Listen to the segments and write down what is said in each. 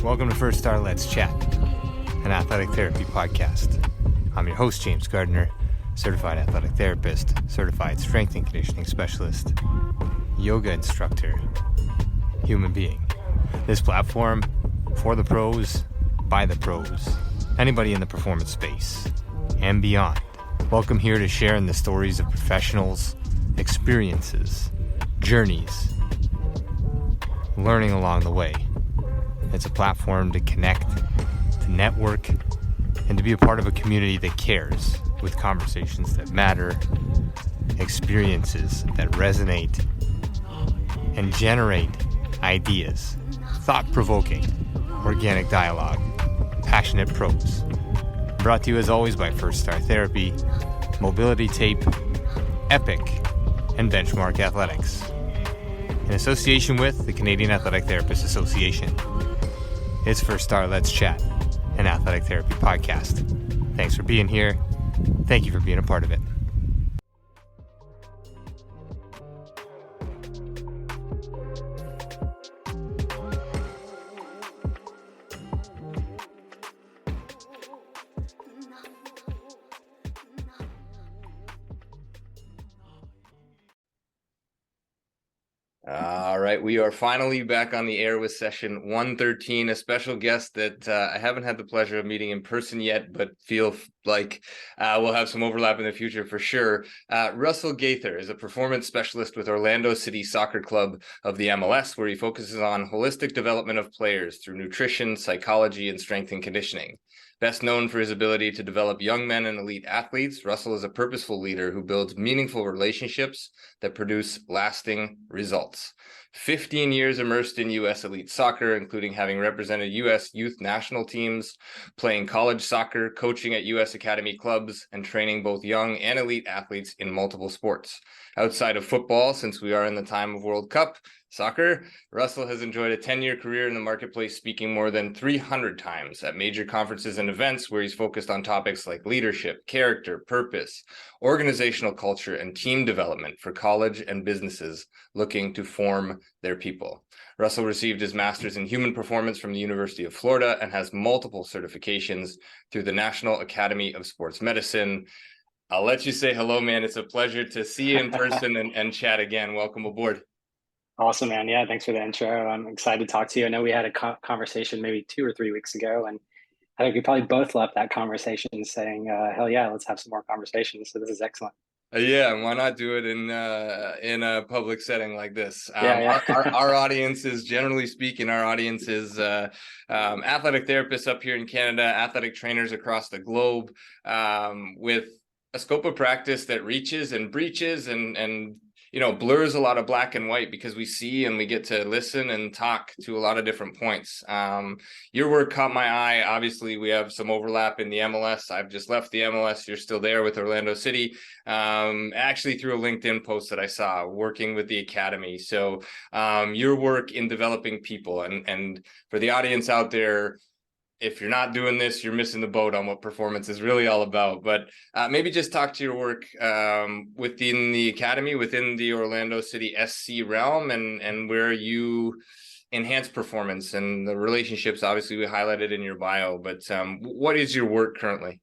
Welcome to First Star Let's Chat, an athletic therapy podcast. I'm your host, James Gardner, certified athletic therapist, certified strength and conditioning specialist, yoga instructor, human being. This platform, for the pros, by the pros, anybody in the performance space, and beyond. Welcome here to share in the stories of professionals, experiences, journeys, learning along the way. It's a platform to connect, to network, and to be a part of a community that cares, with conversations that matter, experiences that resonate, and generate ideas, thought-provoking, organic dialogue, passionate pros. Brought to you as always by First Star Therapy, Mobility Tape, Epic, and Benchmark Athletics, in association with the Canadian Athletic Therapists Association. It's First Star Let's Chat, an athletic therapy podcast. Thanks for being here. Thank you for being a part of it. All right, we are finally back on the air with session 113, a special guest that I haven't had the pleasure of meeting in person yet, but feel like we'll have some overlap in the future for sure. Russell Gaither is a performance specialist with Orlando City Soccer Club of the MLS, where he focuses on holistic development of players through nutrition, psychology, and strength and conditioning. Best known for his ability to develop young men and elite athletes, Russell is a purposeful leader who builds meaningful relationships that produce lasting results. 15 years immersed in U.S. elite soccer, including having represented U.S. youth national teams, playing college soccer, coaching at U.S. academy clubs, and training both young and elite athletes in multiple sports. Outside of football, since we are in the time of World Cup soccer, Russell has enjoyed a 10-year career in the marketplace, speaking more than 300 times at major conferences and events where he's focused on topics like leadership, character, purpose, organizational culture, and team development for college and businesses looking to form their people. Russell received his master's in human performance from the University of Florida and has multiple certifications through the National Academy of Sports Medicine. I'll let you say hello, man. It's a pleasure to see you in person and chat again. Welcome aboard. Awesome, man. Yeah, thanks for the intro. I'm excited to talk to you. I know we had a conversation maybe 2 or 3 weeks ago, and I think we probably both left that conversation saying, hell yeah, let's have some more conversations. So this is excellent. Yeah, and why not do it in a public setting like this? Yeah. Our audience is, generally speaking, athletic therapists up here in Canada, athletic trainers across the globe, with a scope of practice that reaches and breaches and blurs a lot of black and white, because we see and we get to listen and talk to a lot of different points. Your work caught my eye. Obviously, we have some overlap in the MLS. I've just left the MLS. You're still there with Orlando City, actually through a LinkedIn post that I saw, working with the academy. So your work in developing people, and for the audience out there, if you're not doing this, you're missing the boat on what performance is really all about. But maybe just talk to your work within the academy, within the Orlando City SC realm, and where you enhance performance and the relationships. Obviously, we highlighted in your bio, but what is your work currently?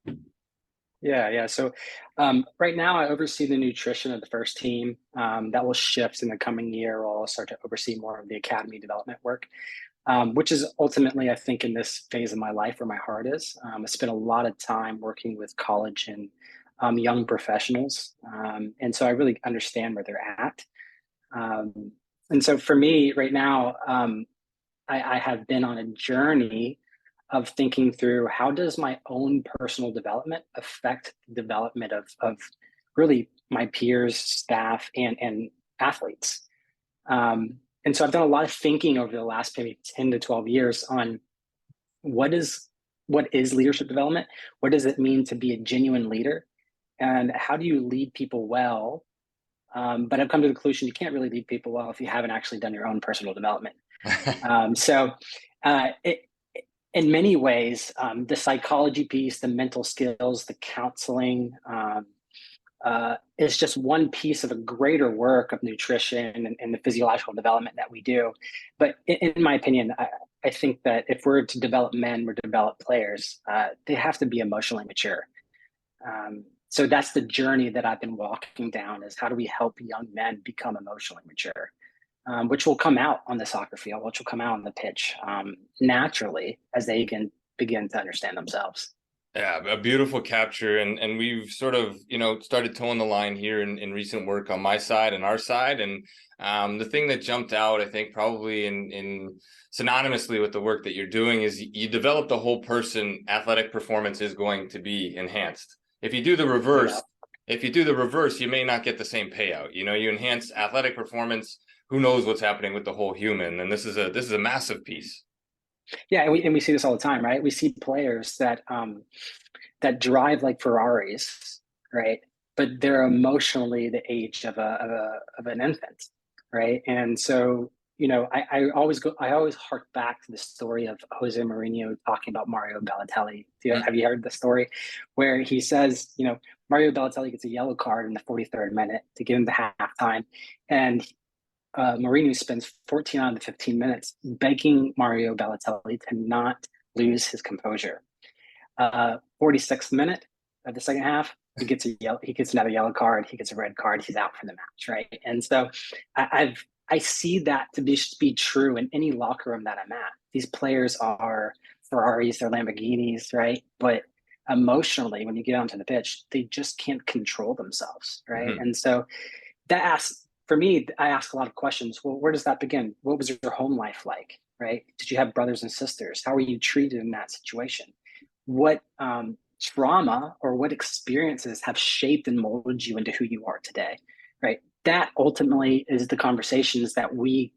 Yeah. So right now I oversee the nutrition of the first team. That will shift in the coming year. I'll start to oversee more of the academy development work. Which is ultimately, I think, in this phase of my life where my heart is. I spent a lot of time working with college and young professionals. And so I really understand where they're at. And so for me right now, I have been on a journey of thinking through, how does my own personal development affect the development of really my peers, staff, and athletes. And so I've done a lot of thinking over the last maybe 10 to 12 years on what is leadership development? What does it mean to be a genuine leader? And how do you lead people well? But I've come to the conclusion you can't really lead people well if you haven't actually done your own personal development. In many ways, the psychology piece, the mental skills, the counseling, is just one piece of a greater work of nutrition and the physiological development that we do. But in my opinion, I think that if we're to develop men, we're to develop players, they have to be emotionally mature. So that's the journey that I've been walking down, is how do we help young men become emotionally mature, which will come out on the soccer field, which will come out on the pitch naturally as they begin to understand themselves. Yeah, a beautiful capture. And we've sort of, started towing the line here in recent work on my side and our side. And the thing that jumped out, I think, probably in synonymously with the work that you're doing is you develop the whole person, athletic performance is going to be enhanced. If you do the reverse, Yeah. you may not get the same payout. You enhance athletic performance, who knows what's happening with the whole human. And this is a massive piece. Yeah, and we see this all the time, right? We see players that drive like Ferraris, right? But they're emotionally the age of an infant, right? And so, I always hark back to the story of Jose Mourinho talking about Mario Balotelli. Have you heard the story where he says, Mario Balotelli gets a yellow card in the 43rd minute to get into halftime, and Mourinho spends 14 out of the 15 minutes begging Mario Balotelli to not lose his composure. 46th minute of the second half, he gets another yellow card, he gets a red card, he's out for the match, right? And so I see that to be true in any locker room that I'm at. These players are Ferraris, they're Lamborghinis, right? But emotionally, when you get onto the pitch, they just can't control themselves, right? Mm-hmm. And so that asks for me, I ask a lot of questions. Well, where does that begin? What was your home life like, right? Did you have brothers and sisters? How were you treated in that situation? What trauma or what experiences have shaped and molded you into who you are today, right? That ultimately is the conversations that we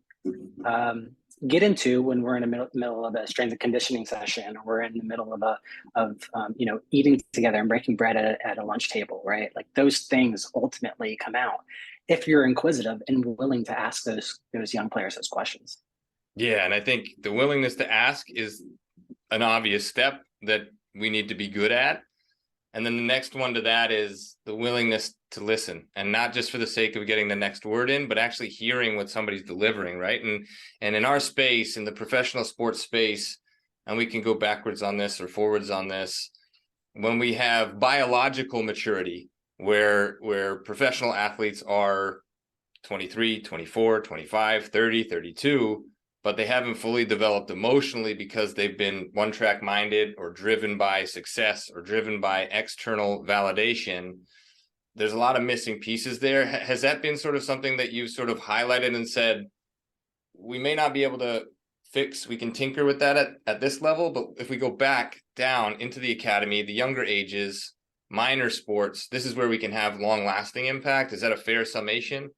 get into when we're in the middle of a strength and conditioning session, or we're in the middle of eating together and breaking bread at a lunch table, right? Like those things ultimately come out if you're inquisitive and willing to ask those young players those questions. Yeah, and I think the willingness to ask is an obvious step that we need to be good at. And then the next one to that is the willingness to listen, and not just for the sake of getting the next word in, but actually hearing what somebody's delivering, right? And in our space, in the professional sports space, and we can go backwards on this or forwards on this, when we have biological maturity, where professional athletes are 23, 24, 25, 30, 32, but they haven't fully developed emotionally because they've been one-track minded or driven by success or driven by external validation. There's a lot of missing pieces there. Has that been sort of something that you've sort of highlighted and said, we may not be able to fix, we can tinker with that at this level, but if we go back down into the academy, the younger ages, minor sports, this is where we can have long-lasting impact? Is that a fair summation?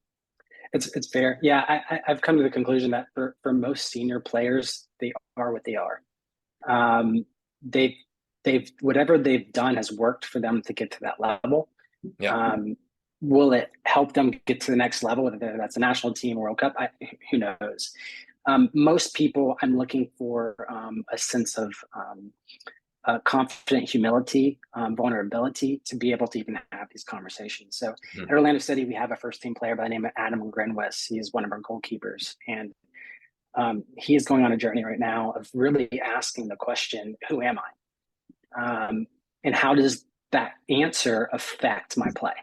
It's fair. Yeah, I've come to the conclusion that for most senior players, they are what they are. Um, they've whatever they've done has worked for them to get to that level. Yeah. Will it help them get to the next level, whether that's a national team or World Cup? Who knows? Most people, I'm looking for a sense of confident humility, vulnerability to be able to even have these conversations. So at Orlando City, we have a first team player by the name of Adam Grenwis. He is one of our goalkeepers. And he is going on a journey right now of really asking the question, who am I? And how does that answer affect my play?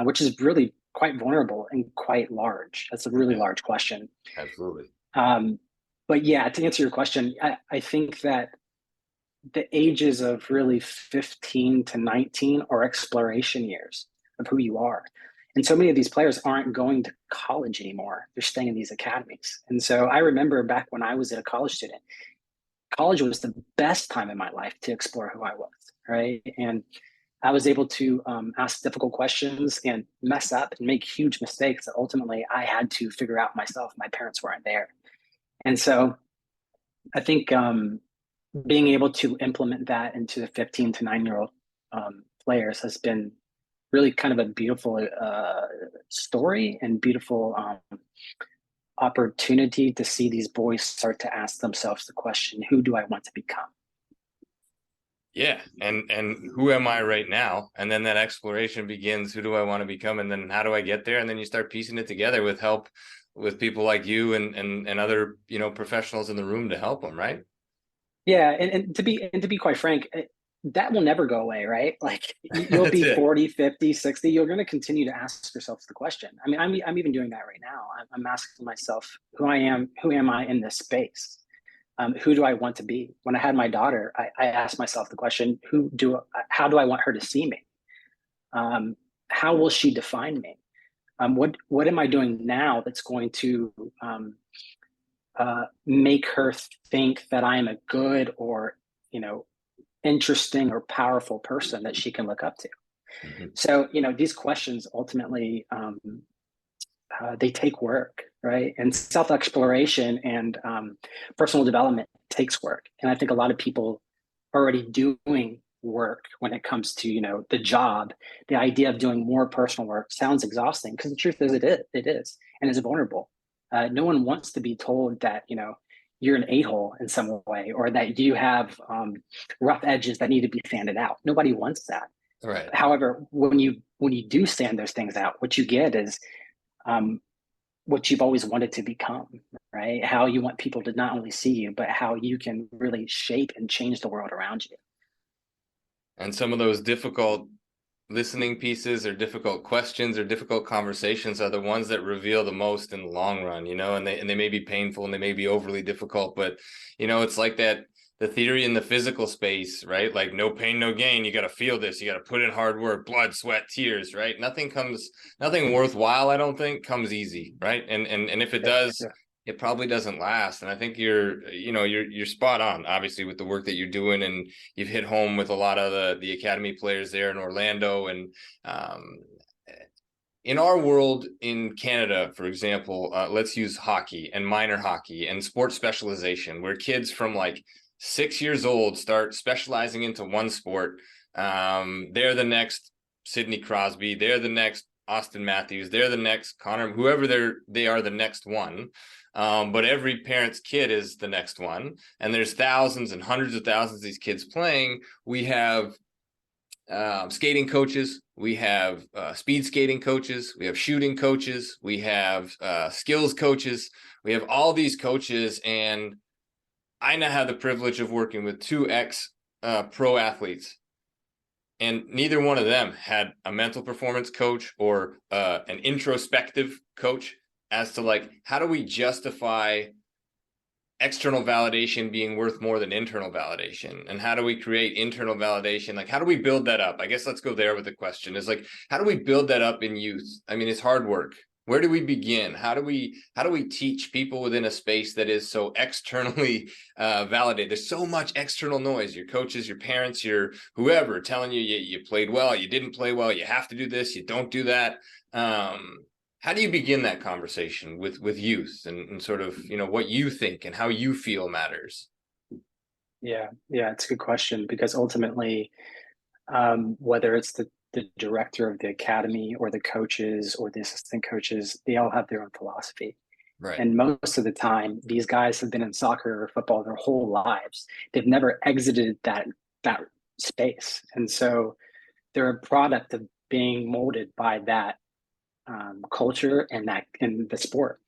Which is really quite vulnerable and quite large. That's a really large question. Absolutely. But yeah, to answer your question, I think that the ages of really 15 to 19 are exploration years of who you are. And so many of these players aren't going to college anymore. They're staying in these academies. And so I remember back when I was a college student, college was the best time in my life to explore who I was, right? And I was able to ask difficult questions and mess up and make huge mistakes that ultimately I had to figure out myself. My parents weren't there. And so I think being able to implement that into the 15 to 9-year-old players has been really kind of a beautiful story and beautiful opportunity to see these boys start to ask themselves the question, who do I want to become? Yeah. And who am I right now? And then that exploration begins. Who do I want to become? And then how do I get there? And then you start piecing it together with help with people like you and other, professionals in the room to help them, right? Yeah, and to be quite frank, that will never go away, right? Like you'll That's be it. 40, 50, 60, you're going to continue to ask yourself the question. I mean, I'm even doing that right now. I'm asking myself who am I in this space? Who do I want to be? When I had my daughter, I asked myself the question, how do I want her to see me? Um, how will she define me? What am I doing now that's going to make her think that I am a good or, you know, interesting or powerful person that she can look up to? Mhm. So, these questions ultimately, they take work, right? And self exploration and personal development takes work. And I think a lot of people are already doing work when it comes to, the job. The idea of doing more personal work sounds exhausting because the truth is it is, and it's vulnerable. No one wants to be told that, you're an a-hole in some way, or that you have rough edges that need to be sanded out. Nobody wants that. Right. However, when you do sand those things out, what you get is um, what you've always wanted to become, right? How you want people to not only see you, but how you can really shape and change the world around you. And some of those difficult listening pieces or difficult questions or difficult conversations are the ones that reveal the most in the long run, and they may be painful and they may be overly difficult, but it's like that, the theory in the physical space, right? Like no pain, no gain. You got to feel this. You got to put in hard work, blood, sweat, tears, right? Nothing worthwhile, I don't think, comes easy, right? And if it Yeah, does, yeah, it probably doesn't last. And I think you're spot on, obviously, with the work that you're doing, and you've hit home with a lot of the academy players there in Orlando. And um, in our world in Canada, for example, let's use hockey and minor hockey and sports specialization, where kids from like 6 years old start specializing into one sport. They're the next Sidney Crosby. They're the next Austin Matthews. They're the next Connor, whoever they are the next one. But every parent's kid is the next one. And there's thousands and hundreds of thousands of these kids playing. We have skating coaches, we have speed skating coaches, we have shooting coaches, we have skills coaches, we have all these coaches. And I now have the privilege of working with two ex pro athletes, and neither one of them had a mental performance coach or an introspective coach as to like, how do we justify external validation being worth more than internal validation, and how do we create internal validation? Like, how do we build that up? I guess let's go there with the question, is like, how do we build that up in youth? I mean, it's hard work. Where do we begin? How do we teach people within a space that is so externally validated? There's so much external noise, your coaches, your parents, your whoever telling you played well, you didn't play well, you have to do this, you don't do that. How do you begin that conversation with youth, and sort of, what you think and how you feel matters? yeah. It's a good question because ultimately, whether it's the director of the academy or the coaches or the assistant coaches, they all have their own philosophy. Right. And most of the time, these guys have been in soccer or football their whole lives. They've never exited that space, and so they're a product of being molded by that culture and that in the sport.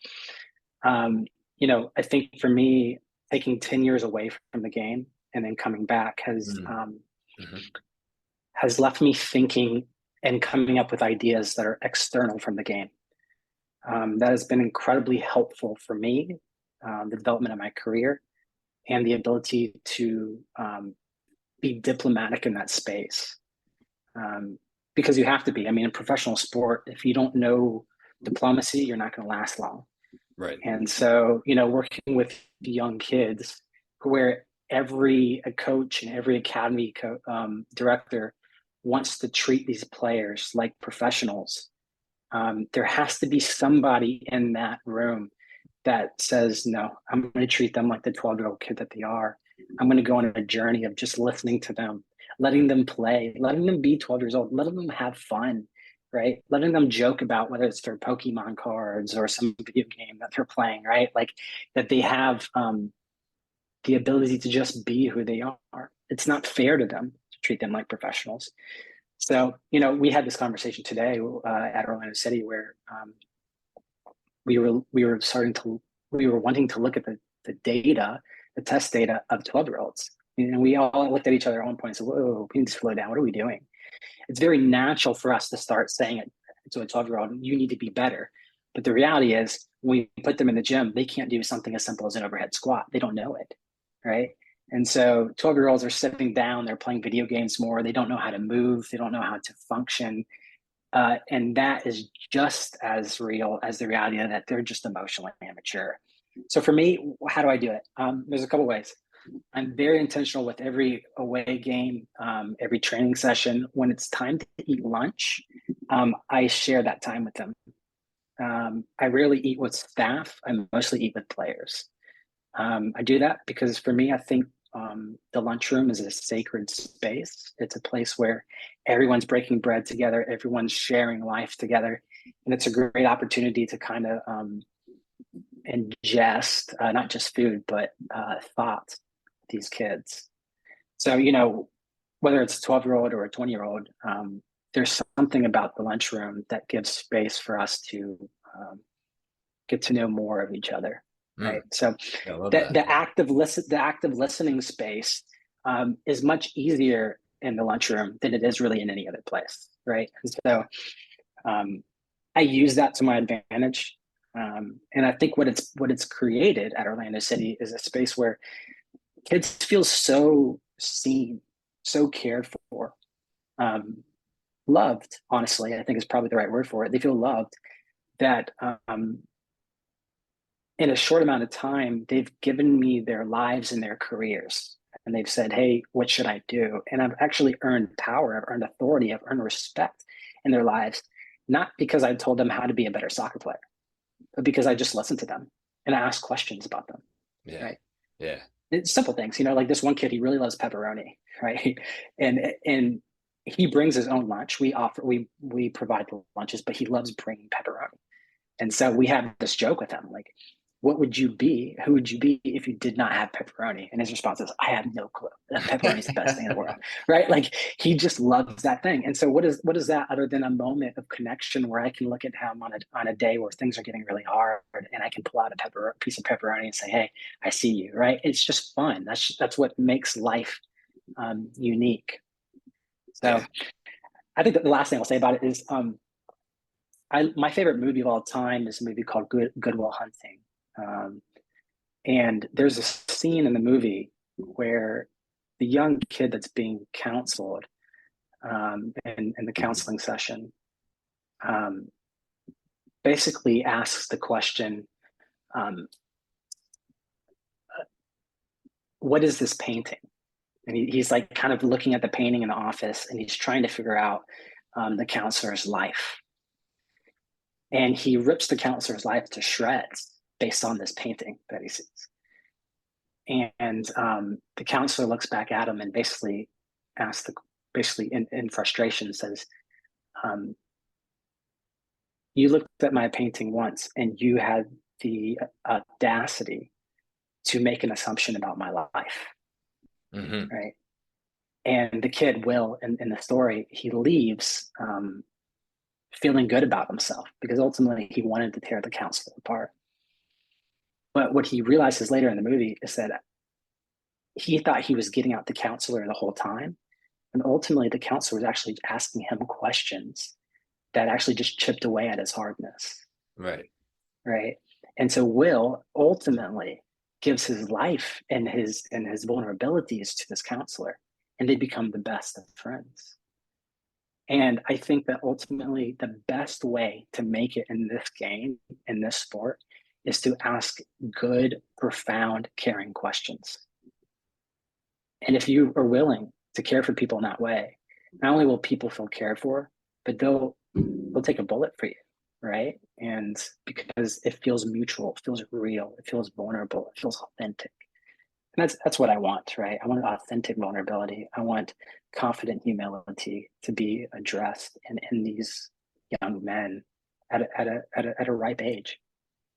Um, I think for me, taking 10 years away from the game and then coming back Mm-hmm. has left me thinking and coming up with ideas that are external from the game. That has been incredibly helpful for me, the development of my career, and the ability to be diplomatic in that space. Um, because you have to be. I mean, in professional sport, if you don't know diplomacy, you're not going to last long. Right. And so, working with young kids where every coach and every academy director wants to treat these players like professionals, there has to be somebody in that room that says, no, I'm going to treat them like the 12-year-old kid that they are. I'm going to go on a journey of just listening to them, letting them play, letting them be 12 years old, letting them have fun, right? Letting them joke about whether it's their Pokemon cards or some video game that they're playing, right? Like that they have the ability to just be who they are. It's not fair to them to treat them like professionals. So, we had this conversation today at Orlando City where we were wanting to look at the data, the test data of 12-year-olds. And we all looked at each other at one point and said, whoa, we need to slow down. What are we doing? It's very natural for us to start saying it to a 12-year-old, you need to be better. But the reality is, when we put them in the gym, they can't do something as simple as an overhead squat. They don't know it, right? And so 12-year-olds are sitting down, they're playing video games more, they don't know how to move, they don't know how to function. And that is just as real as the reality that they're just emotionally immature. So for me, how do I do it? There's a couple ways. I'm very intentional with every away game, every training session. When it's time to eat lunch, I share that time with them. I rarely eat with staff. I mostly eat with players. I do that because for me, I think the lunchroom is a sacred space. It's a place where everyone's breaking bread together, everyone's sharing life together. And it's a great opportunity to kind of ingest, not just food, but thought these kids. So, whether it's a 12-year-old or a 20-year-old, there's something about the lunchroom that gives space for us to get to know more of each other. Right. So the active listening space is much easier in the lunchroom than it is really in any other place. Right. And so I use that to my advantage. And I think what it's created at Orlando City is a space where kids feel so seen, so cared for, loved, honestly, I think is probably the right word for it. They feel loved, that in a short amount of time, they've given me their lives and their careers. And they've said, hey, what should I do? And I've actually earned power, I've earned authority, I've earned respect in their lives, not because I told them how to be a better soccer player, but because I just listened to them and I asked questions about them. Yeah. Right. Yeah. It's simple things, like this one kid, he really loves pepperoni, right? And he brings his own lunch. We provide the lunches, but he loves bringing pepperoni. And so we have this joke with him, like, what would you be? Who would you be if you did not have pepperoni? And his response is, I have no clue. Pepperoni is the best thing in the world, right? Like, he just loves that thing. And so what is that other than a moment of connection where I can look at him on a day where things are getting really hard, and I can pull out a piece of pepperoni and say, hey, I see you, right? It's just fun. That's what makes life unique. So yeah. I think that the last thing I'll say about it is my favorite movie of all time is a movie called Good Will Hunting. And there's a scene in the movie where the young kid that's being counseled in the counseling session basically asks the question, what is this painting? And he's like kind of looking at the painting in the office, and he's trying to figure out the counselor's life. And he rips the counselor's life to shreds based on this painting that he sees. And the counselor looks back at him and basically asks, in frustration, says, you looked at my painting once and you had the audacity to make an assumption about my life. Mm-hmm. Right. And the kid, Will, in the story, he leaves feeling good about himself because ultimately he wanted to tear the counselor apart. But what he realizes later in the movie is that he thought he was getting out the counselor the whole time. And ultimately, the counselor was actually asking him questions that actually just chipped away at his hardness. Right. Right. And so Will ultimately gives his life and his vulnerabilities to this counselor, and they become the best of friends. And I think that ultimately the best way to make it in this game, in this sport, is to ask good, profound, caring questions. And if you are willing to care for people in that way, not only will people feel cared for, but they'll take a bullet for you, right? And because it feels mutual, it feels real, it feels vulnerable, it feels authentic. And that's what I want, right? I want authentic vulnerability. I want confident humility to be addressed in these young men at a ripe age.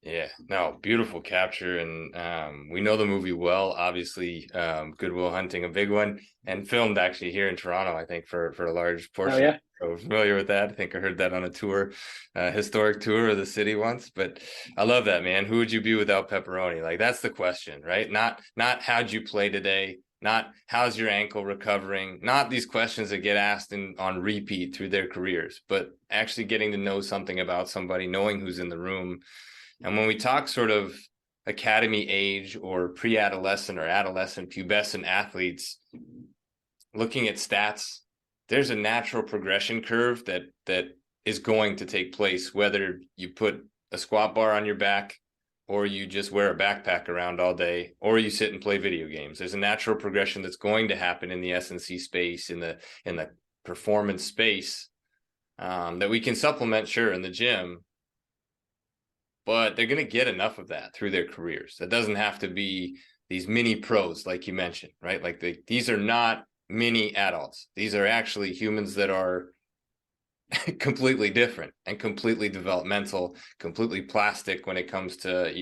Yeah, no, beautiful capture. And we know the movie well, obviously. Good Will Hunting, a big one, and filmed actually here in Toronto, I think, for a large portion. Oh, yeah. So familiar with that. I think I heard that on a tour, historic tour of the city once. But I love that, man. Who would you be without pepperoni? Like that's the question, right? Not how'd you play today, not how's your ankle recovering, not these questions that get asked on repeat through their careers, but actually getting to know something about somebody, knowing who's in the room. And when we talk sort of academy age or pre-adolescent or adolescent, pubescent athletes, looking at stats, there's a natural progression curve that is going to take place, whether you put a squat bar on your back or you just wear a backpack around all day, or you sit and play video games. There's a natural progression that's going to happen in the S&C space, in the performance space, that we can supplement, sure, in the gym, but they're going to get enough of that through their careers. That doesn't have to be these mini pros, like you mentioned, right? Like these are not mini adults. These are actually humans that are completely different and completely developmental, completely plastic when it comes to,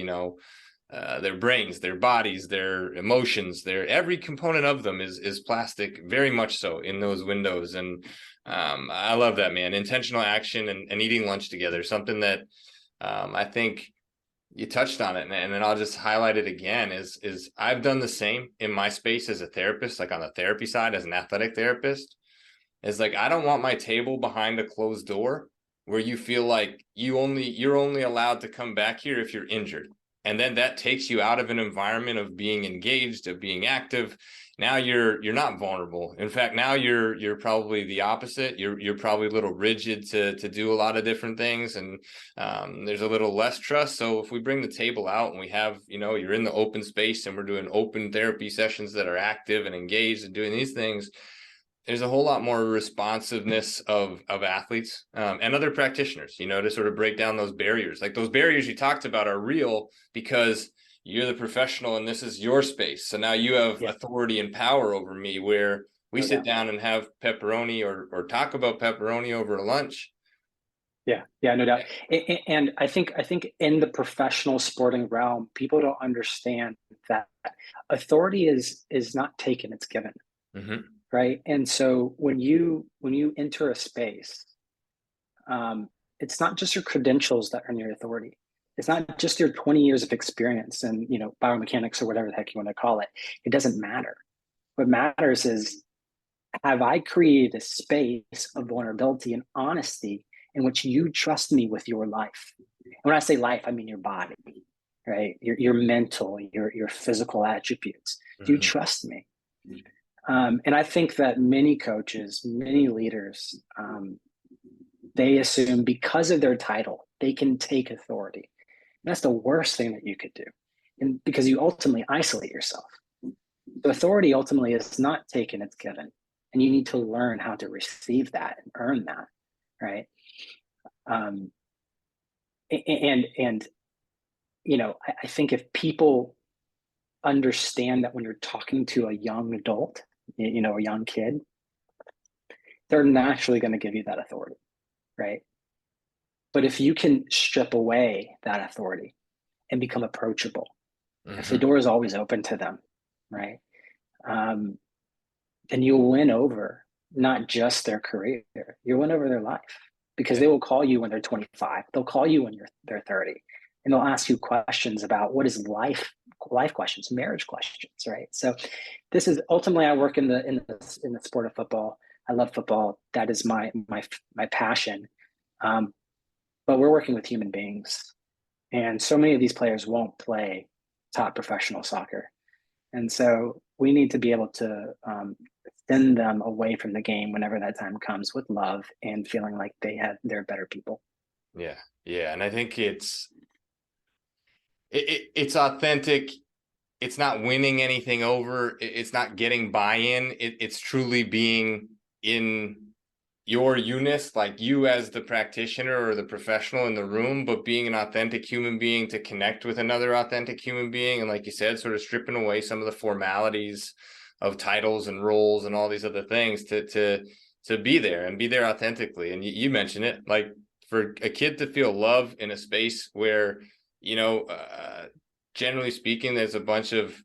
their brains, their bodies, their emotions, their every component of them is plastic, very much so in those windows. And I love that, man. Intentional action and eating lunch together, something that I think you touched on it, and then I'll just highlight it again, is I've done the same in my space as a therapist, like on the therapy side as an athletic therapist. Is like, I don't want my table behind a closed door where you feel like you're only allowed to come back here if you're injured. And then that takes you out of an environment of being engaged, of being active. Now you're not vulnerable. In fact, now you're probably the opposite. You're probably a little rigid to do a lot of different things, and there's a little less trust. So if we bring the table out and we have, you're in the open space and we're doing open therapy sessions that are active and engaged and doing these things, there's a whole lot more responsiveness of athletes and other practitioners, to sort of break down those barriers. Like those barriers you talked about are real because you're the professional and this is your space. So now you have authority and power over me, where we sit down and have pepperoni or talk about pepperoni over a lunch. Yeah, no doubt. And I think in the professional sporting realm, people don't understand that authority is not taken, it's given. Mm-hmm. Right. And so when you enter a space, it's not just your credentials that earn your authority. It's not just your 20 years of experience and, biomechanics or whatever the heck you want to call it. It doesn't matter. What matters is, have I created a space of vulnerability and honesty in which you trust me with your life? And when I say life, I mean your body, right? Your mental, your physical attributes. Do you trust me? And I think that many coaches, many leaders, they assume because of their title, they can take authority. And that's the worst thing that you could do, and because you ultimately isolate yourself. The authority ultimately is not taken, it's given. And you need to learn how to receive that and earn that, right? I think if people understand that when you're talking to a young adult, a young kid, they're naturally going to give you that authority, right? But if you can strip away that authority and become approachable, if the door is always open to them, right? Then you'll win over not just their career, you'll win over their life, because they will call you when they're 25. They'll call you when they're 30, and they'll ask you questions about what is life questions, marriage questions, right? So this is ultimately, I work in the sport of football. I love football. That is my passion. But we're working with human beings, and so many of these players won't play top professional soccer. And so we need to be able to send them away from the game whenever that time comes, with love and feeling like they're better people. Yeah. And I think it's authentic. It's not winning anything over. It's not getting buy-in. It's truly being in your unit, like you as the practitioner or the professional in the room, but being an authentic human being to connect with another authentic human being. And like you said, sort of stripping away some of the formalities of titles and roles and all these other things to be there and be there authentically. And you mentioned it, like for a kid to feel love in a space where, generally speaking, there's a bunch of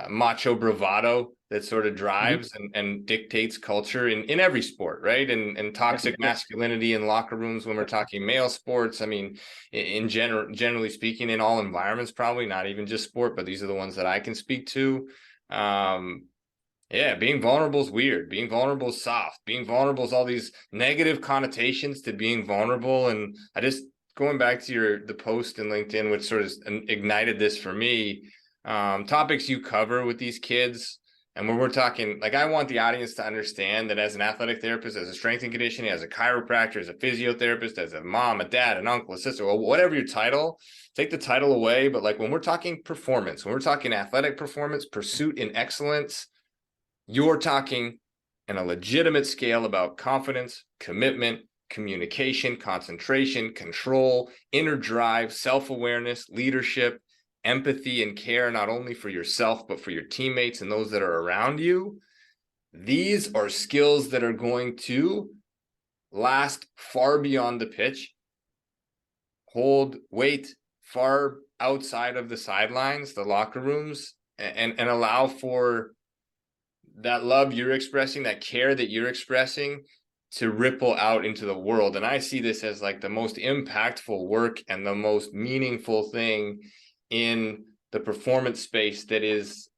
macho bravado that sort of drives and dictates culture in every sport, right? And toxic masculinity in locker rooms when we're talking male sports. I mean, in generally speaking, in all environments, probably not even just sport, but these are the ones that I can speak to. Yeah, being vulnerable is weird. Being vulnerable is soft. Being vulnerable is all these negative connotations to being vulnerable. And I just going back to the post in LinkedIn, which sort of ignited this for me. Topics you cover with these kids, and when we're talking, like, I want the audience to understand that as an athletic therapist, as a strength and conditioning, as a chiropractor, as a physiotherapist, as a mom, a dad, an uncle, a sister, or whatever your title, take the title away. But like when we're talking performance, when we're talking athletic performance, pursuit in excellence, you're talking on a legitimate scale about confidence, commitment, communication, concentration, control, inner drive, self-awareness, leadership, empathy, and care, not only for yourself, but for your teammates and those that are around you. These are skills that are going to last far beyond the pitch, hold weight far outside of the sidelines, the locker rooms, and allow for that love you're expressing, that care that you're expressing, to ripple out into the world. And I see this as like the most impactful work and the most meaningful thing in the performance space that is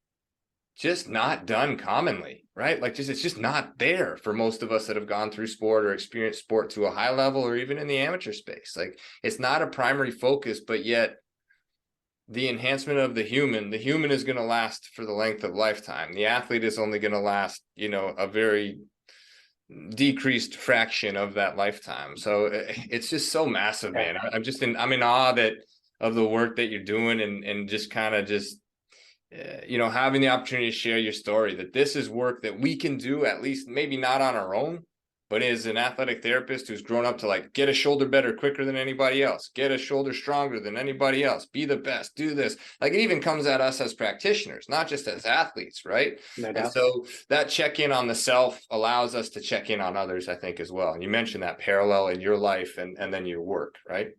just not done commonly, right? Like it's just not there for most of us that have gone through sport or experienced sport to a high level, or even in the amateur space. Like it's not a primary focus, but yet the enhancement of the human is going to last for the length of lifetime. The athlete is only going to last, a very decreased fraction of that lifetime. So it's just so massive, man. I'm in awe of the work that you're doing, and just kind of having the opportunity to share your story, that this is work that we can do, at least maybe not on our own, but as an athletic therapist who's grown up to like get a shoulder better quicker than anybody else, get a shoulder stronger than anybody else, be the best, do this. Like it even comes at us as practitioners, not just as athletes, right? No doubt. And so that check-in on the self allows us to check in on others, I think, as well. And you mentioned that parallel in your life and then your work, right?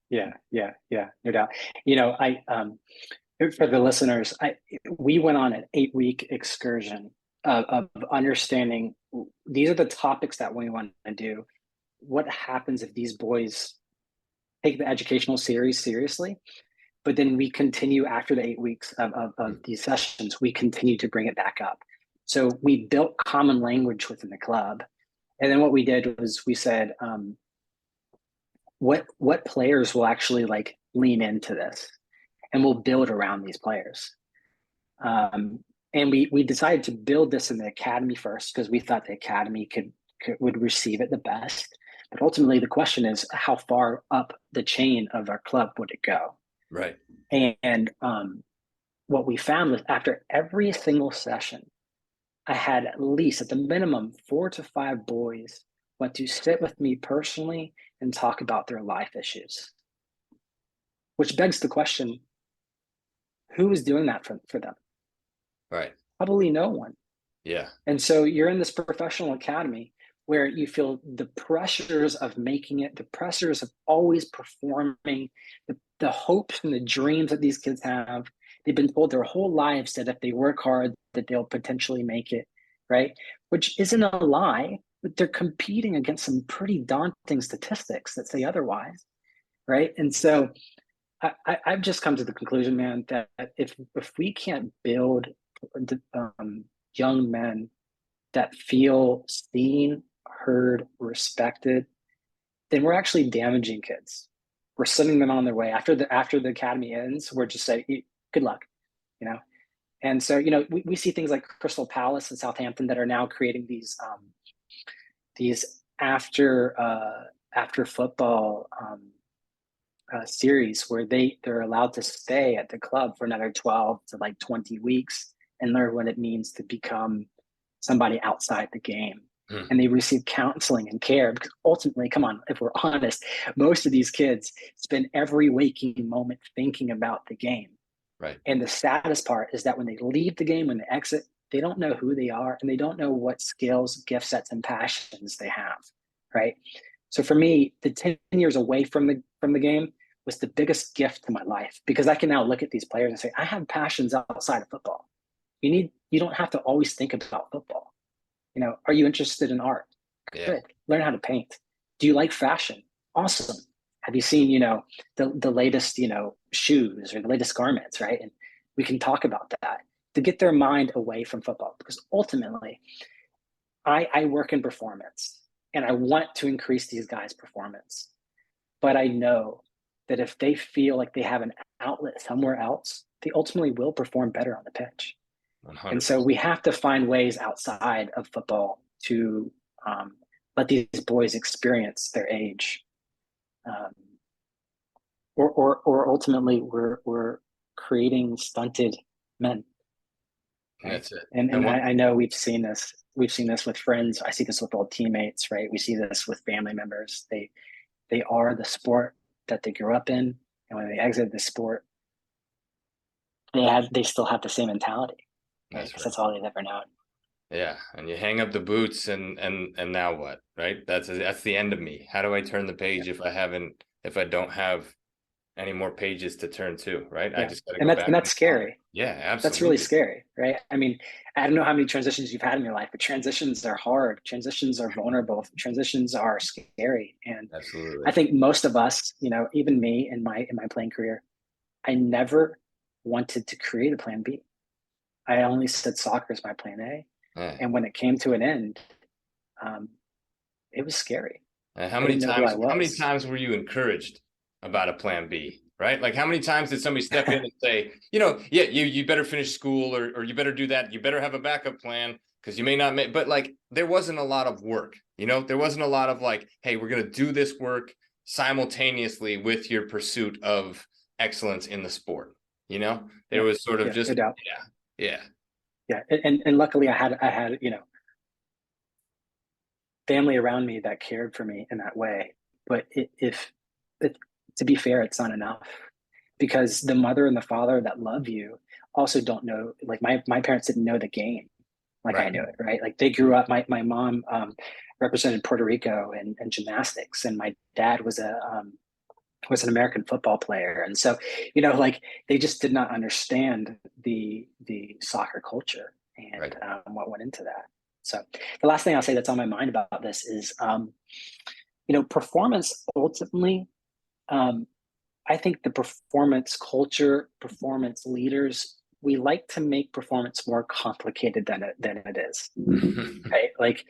Yeah, no doubt. For the listeners, we went on an 8-week excursion of understanding these are the topics that we want to do. What happens if these boys take the educational series seriously, but then we continue after the 8 weeks of these sessions, we continue to bring it back up. So we built common language within the club. And then what we did was we said, what players will actually like lean into this, and we'll build around these players. And we decided to build this in the academy first because we thought the academy would receive it the best. But ultimately, the question is, how far up the chain of our club would it go? Right. And what we found was after every single session, I had at least, at the minimum, 4 to 5 boys want to sit with me personally and talk about their life issues. Which begs the question, who is doing that for them? Right. Probably no one. Yeah. And so you're in this professional academy where you feel the pressures of making it, the pressures of always performing, the hopes and the dreams that these kids have. They've been told their whole lives that if they work hard, that they'll potentially make it, right? Which isn't a lie, but they're competing against some pretty daunting statistics that say otherwise, right? And so I've just come to the conclusion, man, that if we can't build young men that feel seen, heard, respected, then we're actually damaging kids. We're sending them on their way. After the academy ends, we're just saying, good luck, And so, we see things like Crystal Palace and Southampton that are now creating these after football series where they're allowed to stay at the club for another 12 to like 20 weeks and learn what it means to become somebody outside the game. And they receive counseling and care, because ultimately, come on, if we're honest, most of these kids spend every waking moment thinking about the game. Right. And the saddest part is that when they leave the game, when they exit, they don't know who they are, and they don't know what skills, gift sets, and passions they have. Right. So for me, the 10 years away from the game was the biggest gift to my life, because I can now look at these players and say, I have passions outside of football. You need you don't have to always think about football. Are you interested in art? Yeah. Good. Learn how to paint. Do you like fashion? Awesome. Have you seen, the latest, shoes or the latest garments, right? And we can talk about that to get their mind away from football, because ultimately I work in performance and I want to increase these guys' performance. But I know that if they feel like they have an outlet somewhere else, they ultimately will perform better on the pitch. And so 100%. we have to find ways outside of football to let these boys experience their age. Um, or ultimately we're creating stunted men, right? That's it. And And what, I know we've seen this with friends. I see this with old teammates, right? We see this with family members. They are the sport that they grew up in, and when they exit the sport, they still have the same mentality, right? that's Because right. that's all they've ever known. Yeah. And you hang up the boots and now what? Right. That's the end of me. How do I turn the Yeah, page if I don't have any more pages to turn to? Right. I yeah, just got to and go that's back and in that's time. scary. Yeah, That's really absolutely. scary, right? I mean, I don't know how many transitions you've had in your life, but transitions are hard. Transitions are vulnerable. Transitions are scary, and I Absolutely. think most of us, even me in my playing career, I never wanted to create a plan B. I only said soccer is my plan A, Yeah. and when it came to an end, um, it was scary. And I didn't know who I how many was. times were you encouraged about a plan B? Right? Like how many times did somebody step in and say, yeah, you better finish school or you better do that. You better have a backup plan because you may not make, but like there wasn't a lot of work, there wasn't a lot of like, hey, we're going to do this work simultaneously with your pursuit of excellence in the sport. There Yeah, was sort of yeah, no just, doubt. yeah, Yeah, and luckily I had family around me that cared for me in that way. But if it, to be fair, it's not enough, because the mother and the father that love you also don't know. Like my parents didn't know the game like I right. knew it, right? Like they grew up. My mom represented Puerto Rico in gymnastics, and my dad was an American football player, and so like they just did not understand the soccer culture and Right. what went into that. So the last thing I'll say that's on my mind about this is, performance ultimately. Um, I think the performance culture, performance leaders, we like to make performance more complicated than it is, right? Like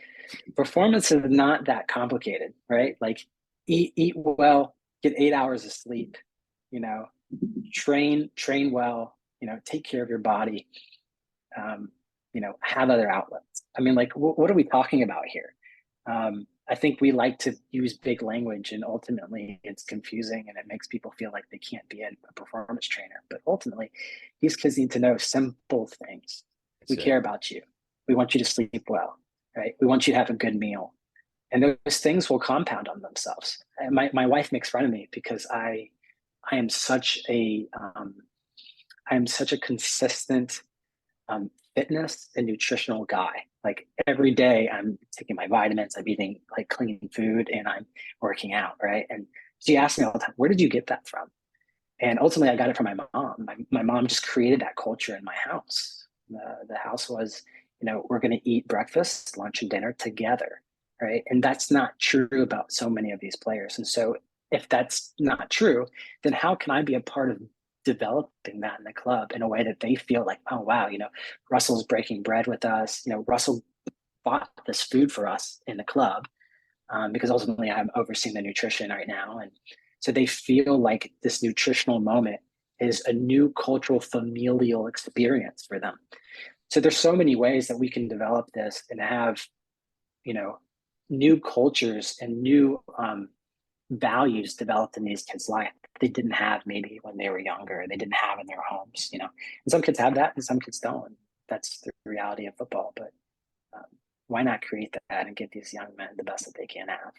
performance is not that complicated, right? Like eat well, get 8 hours of sleep, you know, train well, take care of your body, have other outlets. I mean, like, what are we talking about here? I think we like to use big language, and ultimately it's confusing and it makes people feel like they can't be a performance trainer. But ultimately, these kids need to know simple things. That's We it. care about you. We want you to sleep well, right? We want you to have a good meal. And those things will compound on themselves. And my wife makes fun of me because I am such a I am such a consistent fitness and nutritional guy. Like every day, I'm taking my vitamins, I'm eating like clean food, and I'm working out, right? And she asks me all the time, "Where did you get that from?" And ultimately, I got it from my mom. My mom just created that culture in my house. The house was, we're going to eat breakfast, lunch, and dinner together, right? And that's not true about so many of these players. And so, if that's not true, then how can I be a part of developing that in the club in a way that they feel like, oh wow, Russell's breaking bread with us. Russell bought this food for us in the club, because ultimately I'm overseeing the nutrition right now. And so they feel like this nutritional moment is a new cultural familial experience for them. So there's so many ways that we can develop this and have, you know, new cultures and new values developed in these kids' life they didn't have maybe when they were younger, they didn't have in their homes. And some kids have that and some kids don't. That's the reality of football. But um, why not create that and give these young men the best that they can have?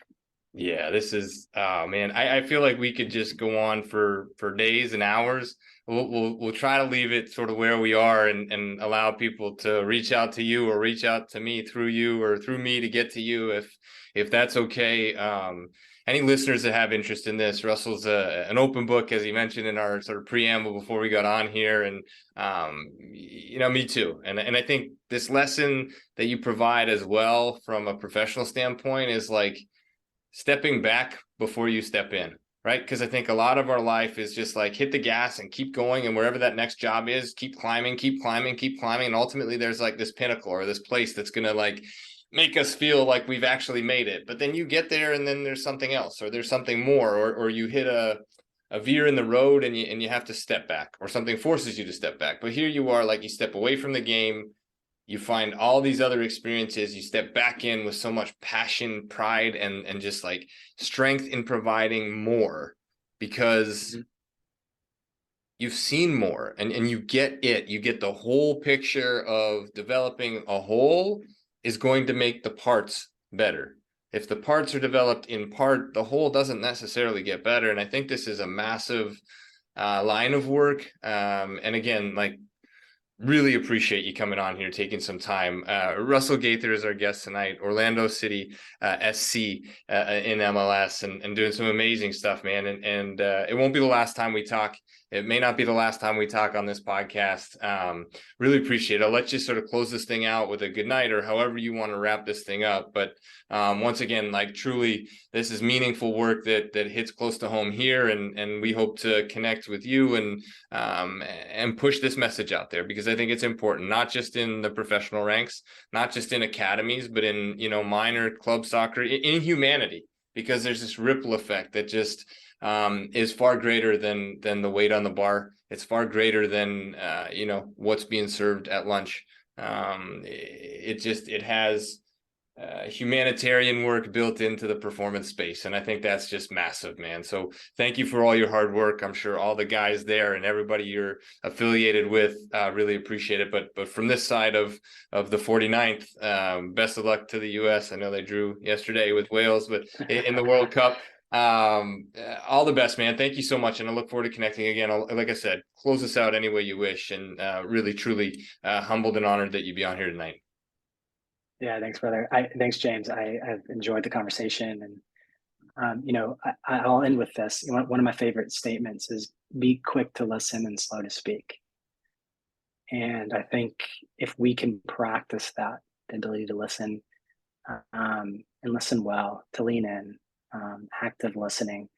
Yeah, this is, oh man, I feel like we could just go on for days and hours. We'll try to leave it sort of where we are, and allow people to reach out to you or reach out to me through you or through me to get to you if that's okay. Any listeners that have interest in this, Russell's an open book, as he mentioned in our sort of preamble before we got on here, and me too. And I think this lesson that you provide as well from a professional standpoint is like stepping back before you step in, right? Because I think a lot of our life is just like hit the gas and keep going, and wherever that next job is, keep climbing, keep climbing, keep climbing, and ultimately there's like this pinnacle or this place that's gonna like make us feel like we've actually made it. But then you get there, and then there's something else, or there's something more, or you hit a veer in the road, and you have to step back, or something forces you to step back. But here you are, like you step away from the game, you find all these other experiences, you step back in with so much passion, pride, and just like strength in providing more, because you've seen more, and you get the whole picture of developing a whole is going to make the parts better. If the parts are developed in part, the whole doesn't necessarily get better. And I think this is a massive line of work. And again, like, really appreciate you coming on here, taking some time. Russell Gaither is our guest tonight, Orlando City SC in MLS, and doing some amazing stuff, man. And it won't be the last time we talk. It may not be the last time we talk on this podcast. Really appreciate it. I'll let you sort of close this thing out with a good night, or however you want to wrap this thing up. But once again, like, truly, this is meaningful work that hits close to home here, and we hope to connect with you and push this message out there, because I think it's important, not just in the professional ranks, not just in academies, but in, minor club soccer, in humanity, because there's this ripple effect that just is far greater than the weight on the bar. It's far greater than what's being served at lunch. It has humanitarian work built into the performance space, and I think that's just massive, man. So thank you for all your hard work. I'm sure all the guys there and everybody you're affiliated with really appreciate it. But from this side of the 49th, best of luck to the US. I know they drew yesterday with Wales, but in the World Cup, all the best, man. Thank you so much, and I look forward to connecting again. Like I said, close us out any way you wish, and really, truly humbled and honored that you be on here tonight. Yeah, thanks, brother. Thanks, James. I've enjoyed the conversation, and I'll end with this. One of my favorite statements is, "Be quick to listen and slow to speak." And I think if we can practice that, the ability to listen, and listen well, to lean in, active listening,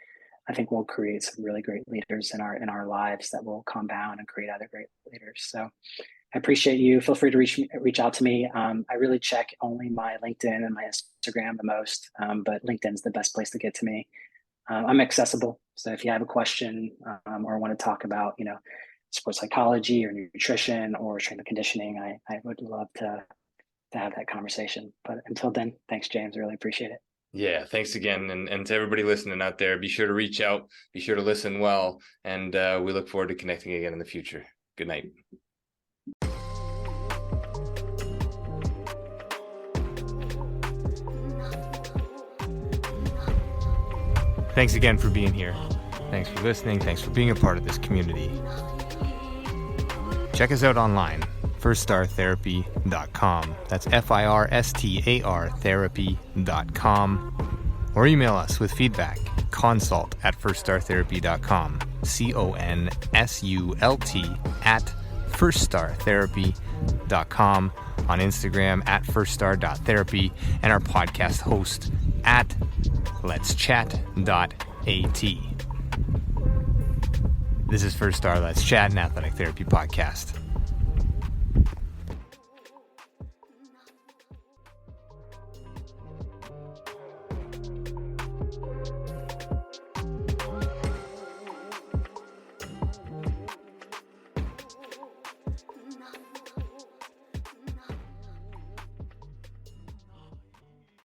I think we'll create some really great leaders in our lives that will compound and create other great leaders. So I appreciate you. Feel free to reach out to me. I really check only my LinkedIn and my Instagram the most, but LinkedIn's the best place to get to me. I'm accessible, so if you have a question or want to talk about, sports psychology or nutrition or strength and conditioning, I would love to have that conversation. But until then, thanks, James. I really appreciate it. Yeah, thanks again. And to everybody listening out there, be sure to reach out, be sure to listen well, and we look forward to connecting again in the future. Good night. Thanks again for being here. Thanks for listening. Thanks for being a part of this community. Check us out online, firststartherapy.com. That's FIRSTAR therapy.com. Or email us with feedback, consult@firststartherapy.com, CONSULT@firststartherapy.com, on Instagram @firststar.therapy, and our podcast host @letschat.at. This is First Star Let's Chat, an athletic therapy podcast.